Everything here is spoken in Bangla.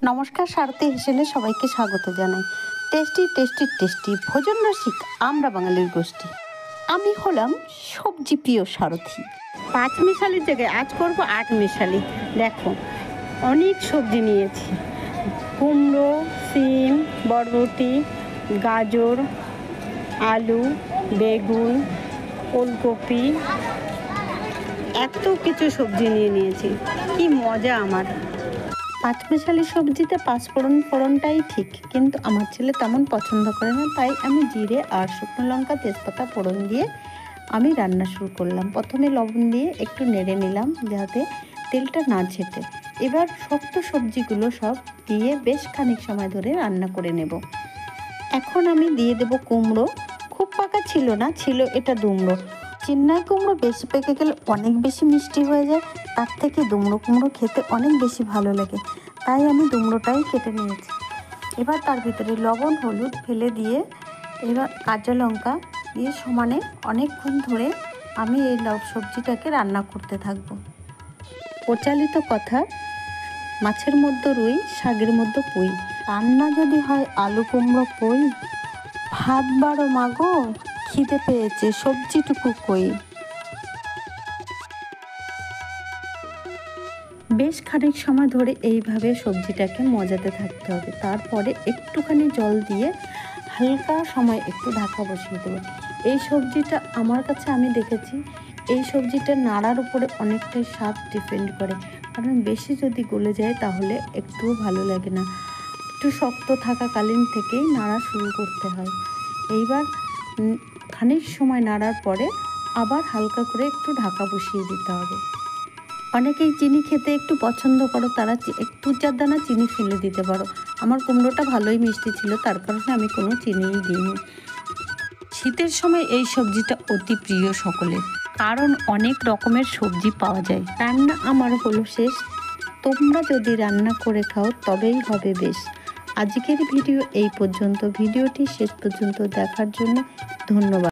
নমস্কার, সারথি হেসেলে সবাইকে স্বাগত জানাই। টেস্টি টেস্টি টেস্টি ভোজন রসিক আমরা বাঙালির গোষ্ঠী। আমি হলাম সবজি প্রিয় সারথি। 5 মিশালির জায়গায় আজ করব 8 মিশালি। দেখো, অনেক সবজি নিয়েছি। কুমড়ো, সিম, বরবটি, গাজর, আলু, বেগুন, ওলকপি, এত কিছু সবজি নিয়েছি। কি মজা আমার! 5 মিশালি সবজিতে 5 ফোড়নটাই ঠিক, কিন্তু আমার ছেলে তেমন পছন্দ করে না, তাই আমি জিরে আর শুকনো লঙ্কা তেজপাতা ফোড়ন দিয়ে আমি রান্না শুরু করলাম। প্রথমে লবণ দিয়ে একটু নেড়ে নিলাম যাতে তেলটা না ছেটে। এবার শক্ত সবজিগুলো সব দিয়ে বেশ খানিক সময় ধরে রান্না করে নেব। এখন আমি দিয়ে দেব কুমড়ো। খুব পাকা ছিল না, ছিল এটা দুমড়ো। চেন্নাই কুমড়ো বেশি পেকে গেলে অনেক বেশি মিষ্টি হয়ে যায়, তার থেকে দুমড়ো কুমড়ো খেতে অনেক বেশি ভালো লাগে, তাই আমি দুমড়োটাই কেটে নিয়েছি। এবার তার ভিতরে লবণ হলুদ ফেলে দিয়ে এবার কাঁচা লঙ্কা দিয়ে সমানে অনেকক্ষণ ধরে আমি এই সবজিটাকে রান্না করতে থাকবো। প্রচলিত কথা, মাছের মধ্যে রুই, শাকের মধ্যে পুঁই। রান্না যদি হয় আলু কুমড়ো পুঁই, ভাত বাড়ো মাগো, খিদে পেয়েছে সবজিটুকু কই। বেশ খানিক সময় ধরে এইভাবে সবজিটাকে মজাতে থাকতে হবে। তারপরে একটুখানি জল দিয়ে হালকা সময় একটু ঢাকা বসিয়ে দেবো। এই সবজিটা আমার কাছে আমি দেখেছি, এই সবজিটা নাড়ার উপরে অনেকটাই স্বাদ ডিপেন্ড করে, কারণ বেশি যদি গলে যায় তাহলে একটুও ভালো লাগে না। একটু শক্ত থাকাকালীন থেকেই নাড়া শুরু করতে হয়। এইবার খানিক সময় নাড়ার পরে আবার হালকা করে একটু ঢাকা বসিয়ে দিতে হবে। অনেকেই চিনি খেতে একটু পছন্দ করো, তারা একটু 4 দানা চিনি ফেলে দিতে পারো। আমার কুমড়োটা ভালোই মিষ্টি ছিল, তার কারণে আমি কোনো চিনিই দিইনি। শীতের সময় এই সবজিটা অতি প্রিয় সকলের, কারণ অনেক রকমের সবজি পাওয়া যায়। রান্না আমার হলো শেষ, তোমরা যদি রান্না করে খাও তবেই হবে বেশ। আজকের ভিডিও এই পর্যন্ত। ভিডিওটি শেষ পর্যন্ত দেখার জন্য ধন্যবাদ।